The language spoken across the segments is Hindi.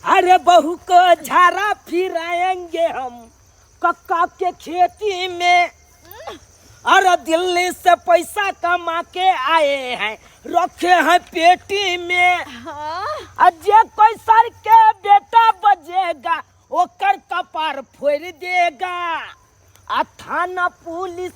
अरे बहू को झाड़ा फिराएंगे हम कक्का के खेती में। अरे दिल्ली से पैसा कमा के आए हैं, रखे हैं पेटी में। अजय कोई सर के बेटा बजेगा ओकर कपार फोड़ देगा। आ थाना पुलिस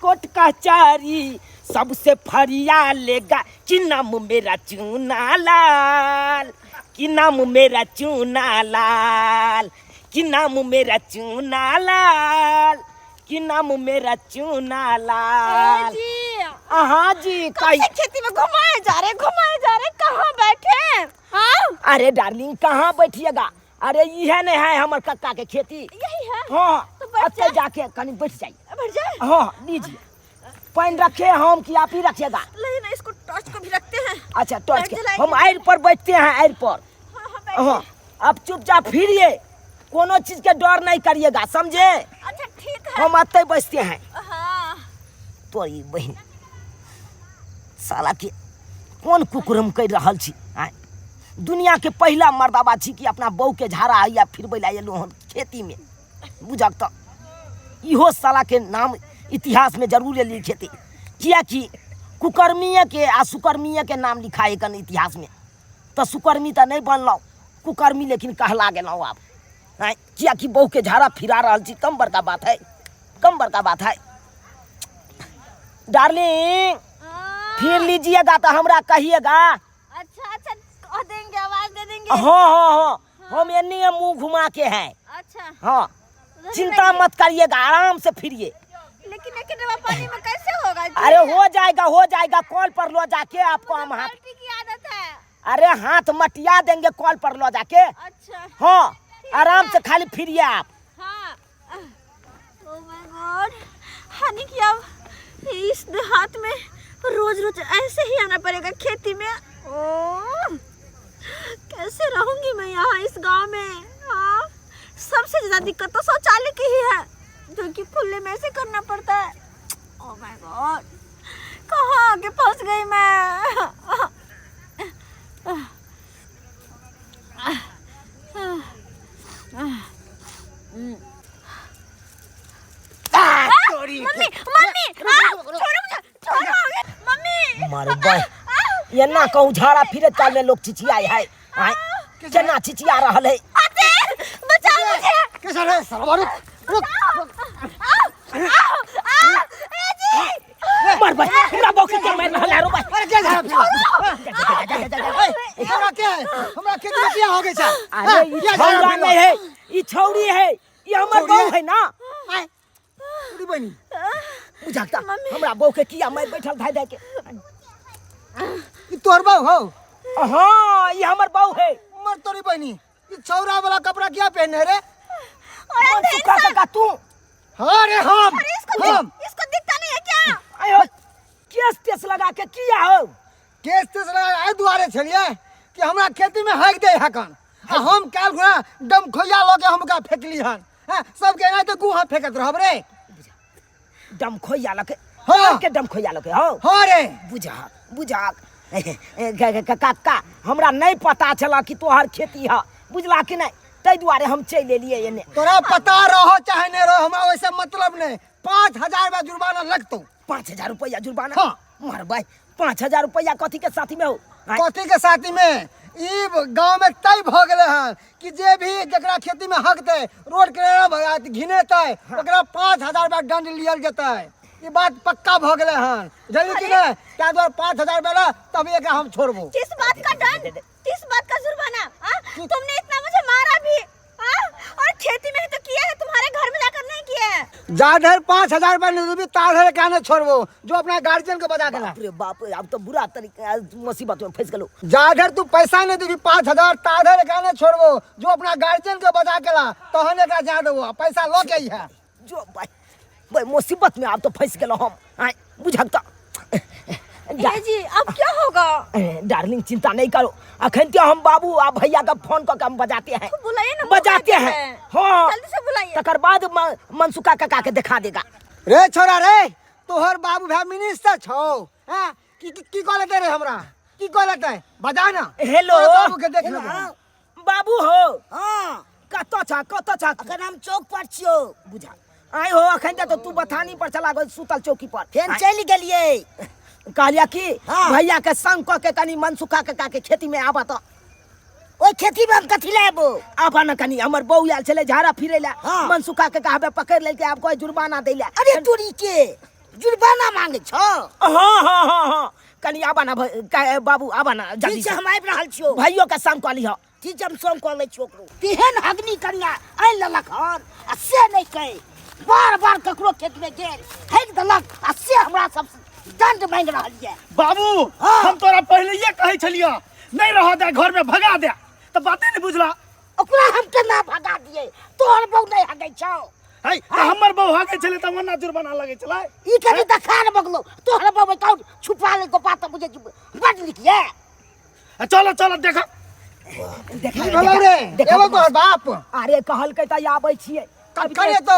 कोर्ट कचहरी सबसे फरिया लेगा कि नाम मेरा चूना लाल, कि नाम मेरा चूना लाल, कि नाम मेरा चूना लाल, कि नाम मेरा चूना लाल। हाँ जी, कहीं खेती में घुमाए जा रहे कहाँ बैठे? हाँ? अरे डार्लिंग कहाँ बैठिएगा, अरे यह नहीं है हमारे कक्का के खेती। यही है? हाँ तो बैठ जाके कहीं बैठ जाइए। बैठ जाए? हाँ लीजिए, पानी रखे हम कि आप ही रखिएगा? नहीं, इसको टॉर्च को भी रखते हैं। अच्छा टॉर्च के हम आयर पर बैठते हैं, आयर पर। हाँ अब चुपचाप फिरिए, कोनो चीज के डर नहीं करिएगा, समझे? अच्छा ठीक है। हम आते बचते हैं। हाँ। तो ये बहन साला के कौन कुकुरम कर रहा छी? दुनिया के पहला मर्दाबा छी कि अपना बहू के झाड़ा या फिर बैला हम खेती में। बुझक तो इहो साला के नाम इतिहास में जरूर लिखेते, किया कि कुकर्मीय के आ सुकर्मीय के नाम लिखाए कन इतिहास में। तो सुकर्मी तो नहीं बनल, कुकर्मी लेकिन कहला गेलौं आप। किया कि बहू के झाड़ा फिरा रहा छी, कम बड़का बात है, कम बड़का बात है। डार्लिंग फिर लीजिएगा तो हमरा कहिएगा। अच्छा कह देंगे, आवाज दे देंगे। हाँ हम एने मुंह घुमा के हैं। अच्छा हाँ चिंता मत करिएगा, आराम से फिरिए। लेकिन पानी में कैसे होगा? अरे हो जाएगा, कॉल पर लो जाके आपको हम हाथ की आदत है। अरे हाथ मटिया देंगे कॉल पर लो जाके। अच्छा हाँ आराम से खाली फिरिए आप। हाँ। ओह माय गॉड, हानि कि अब इस देहात में रोज ऐसे ही आना पड़ेगा खेती में। ओह कैसे रहूंगी मैं यहाँ इस गांव में? हाँ सबसे ज्यादा दिक्कत तो शौचालय की ही है, जो कि खुले में ऐसे करना पड़ता है। ओह माय गॉड, कहाँ आके फंस गई मैं? मम्मी मारे भाई ये ना कहूँ झाड़ा फिरे चाल में लोग चिचियाए है, केना चिचिया रहा है। बचाओ मुझे। कैसा रे सरवार रुक मर भाई हमरा बॉक्स के मैं नहला रो भाई। अरे क्या झाड़ा फिर हमरा क्या है, हमरा खेती में क्या हो गई छा? अरे ये छौड़ा नहीं है, ये छौड़ी है, ये हमर बहू है ना। पूरी बनी बुझाता हमरा बहू के किया मैं बैठल धाय के। ये तोर बहू हो? हाँ ये हमर बहू है। मर तोरी बनी, ये छौरा वाला कपड़ा क्या पहने रे? कौन सुखा का तू? हाँ रे हम इसको दिखता नहीं है क्या? आयो केस तेस लगा के किया हो? केस तेस लगा आए दुआरे छलिए कि हमरा खेती में हक दे हकन। हम काल गुना दम खोया लगे हमका फेकली हन। सब के ना तो गुहा फेकत रहब रे। दम खोया लके? हाँ के दम खोया लके हो? हाँ रे बुझा काका हमरा नहीं पता चला कि तोहर खेती है, बुझला कि नहीं? तै दुआरे हम चल एलिए एने। तोरा पता रहो चाहे नहीं रहो, हमरा वैसे मतलब नहीं। 5000 रुपया जुर्माना लगतो। 5000 रुपया जुर्माना? हाँ मार भाई 5000 रुपया कथी के साथी में हो? कथी के साथी में? ई गांव में तय भ गेले हन कि जे भी जकरा खेती में हक दे रोड किनारा घिनेतै ओकरा 5000 रुपया दंड लियल जेतै। ये बात पक्का भ गेले हन, जल्दी कि नहीं? क्या द्वारा 5000 रुपया तब एक हम छोड़बो। किस बात का दंड, किस बात का जुर्माना? तुमने इतना मुझे मारा भी और खेती में ही तो किया है, तुम्हारे घर में जाकर नहीं किया है। जाधर 5000 रुपया नहीं देबी ताधर कहने छोड़बो, जो अपना गार्जियन को बता देना। अरे बाप रे अब तो बुरा तरीके मुसीबत में फंस गेलो। जाधर तू पैसा नहीं देबी 5000 ताधर कहने छोड़बो, जो अपना गार्जियन को बता के ला तहने का जा देबो, पैसा लो के ही है। जो भाई मुसीबत में आप तो फंस गेलो हम। बुझक जी अब क्या होगा? डार्लिंग चिंता नहीं करो, अखन तो हम बाबू आ भैया का फोन करके हम बजाते हैं। बुलाइए ना, बजाते हैं। हाँ जल्दी से बुलाइए। तकर बाद मनसुखा काका के दिखा देगा। रे छोरा रे, तोहर बाबू भाई मिनिस्टर छौ? हां की कहले रे हमरा? की कहले बजा ना। हेलो बाबू के देख लो। बाबू हो हाँ कत छा अखन हम चौक पर छियो बुझा आई हो अखन तो तू बथानी पर चला गई सुतल चौकी पर फेन चल गेलिए कहलिया कि हाँ। भैया के संग क के कनी मन सुखा के खेती में आबा तो ओइ खेती में हम कथी लेबो आबा न कनी हमर बहू आयल छले झाड़ा फिरे ला हाँ। मन सुखा के कहबे पकड़ लेल के आब कोई जुर्माना दे ला अरे तोरी के जुर्माना मांगे छ हाँ कनी आबा ना बाबू आबा ना जल्दी ठीक से छै हम आबि रहल छियो भाइयों के संग कहली हो ठीक छै हम सोम कर लै छियो ओकरो तेहन अग्नि कन्या आइ लेलक हन आ से नहीं कहे बार ककरो खेत में गेल फेंक देलक आ से हमरा सब दंड मांग रहल ये बाबू हाँ। हम तोरा पहले ये कहे छलिया नहीं रह दे घर में भगा दे तो बातें नहीं बुझला ओकरा हम केना भगा दिए तोहर बहू नहीं हगै छौ है हमर बहू हागे चले त वना जुर्माना लगे चला ई कभी दखार बगलो तोहर बहू कौन छुपा ले को बात बुझे बड लिखिए चलो चलो देखो की भेलौ रे एगो तोहर बाप अरे कहलकै त आबै छियै तब करे तो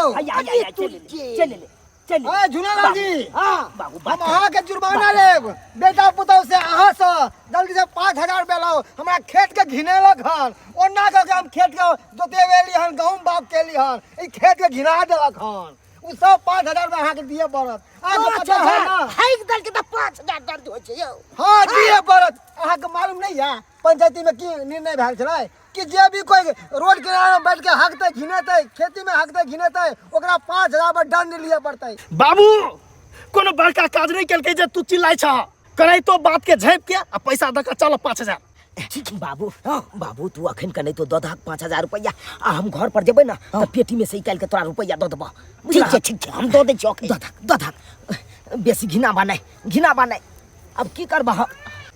चल ए झूलालाल जी हां बाबू हम अहाँ के जुर्माना लेब बेटा पुतौ से अहाँ से जल्दी से 5000 रुपया लाओ हमरा खेत के घिनेलक हन ओना के हम खेत के जोतेवेली हन गहूम बाप केली हन ई खेत के घिना देलक हन उ सब 5000 रुपया अहाँ के दिए पड़त अहाँ के पता है ना हाइक दल के त 5000 दर्द हो छै यौ हाँ दिए पड़त अहाँ के मालूम नहीं है पंचायती में की निर्णय भेल छलै कि जे भी कोई रोड किनारे में बैठ के हकते घिनेते खेती में हकते घिनेते ओकरा 5000 पर दंड लिए पड़तै बाबू कोनो बड़का काज नहीं केलकै जे तू चिल्लाय छ करे तो बात के झेप के आ पैसा दक चल 5000 बाबू बाबू तू अखन के नहीं तो दो 5000 रुपया आ हम घर पर जेबै ना तो पेटी में से निकाल के तोरा रुपया दो देबो ठीक छै हम दो दे चौक दो बेसी घिना बनाए अब की करबा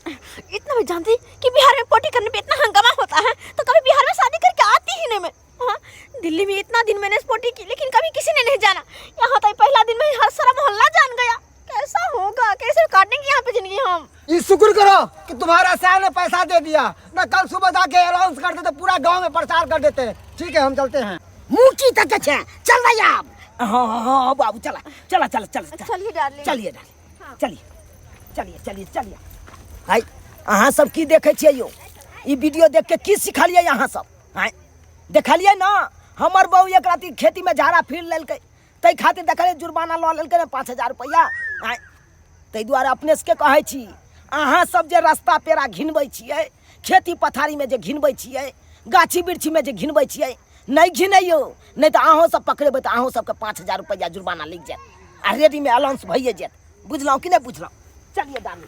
इतना मैं जानती कि बिहार में पोटी करने पे इतना हंगामा होता है तो कभी बिहार में शादी करके आती ही नहीं मैं हाँ, दिल्ली में इतना दिन मैंने पोटी की लेकिन कभी किसी ने नहीं जाना यहाँ तो पहला दिन में ही हर सारा मोहल्ला जान गया कैसा होगा कैसे काटेंगे यहाँ पे जिंदगी हम ये शुक्र करो कि तुम्हारा साल ने पैसा दे दिया ना कल सुबह जाके अनाउंस कर देते पूरा गांव में प्रचार कर देते ठीक है हम चलते हैं मुंह तक है चल रही आप हाँ बाबू चला चलिए डार्लिंग चलिए हाय अहाँ सब की देखे छियै यो ई वीडियो देख के की सिखलियै अहाँ सब हाय देखलियै ना हमर बहू एक राति खेती में झाड़ा फिर लेलकै तै खातिर देखलियै जुर्माना लऽ लेलकै ना 5000 रुपया हाय तै दुआरे अपने से कहै छी अहाँ सब जे रास्ता पेरा घिनबै छियै खेती पथारी में जे घिनबै छियै गाछी बिरछी में जे घिनबै छियै नहीं घिनैयो नहीं तो अहों सब पकड़ेबै तो अहों सबके 5000 रुपया जुर्माना लग जायत आ रेडी में अलाउंस भइए जायत बुझलहुँ कि नहीं बुझलहुँ चलिए डाली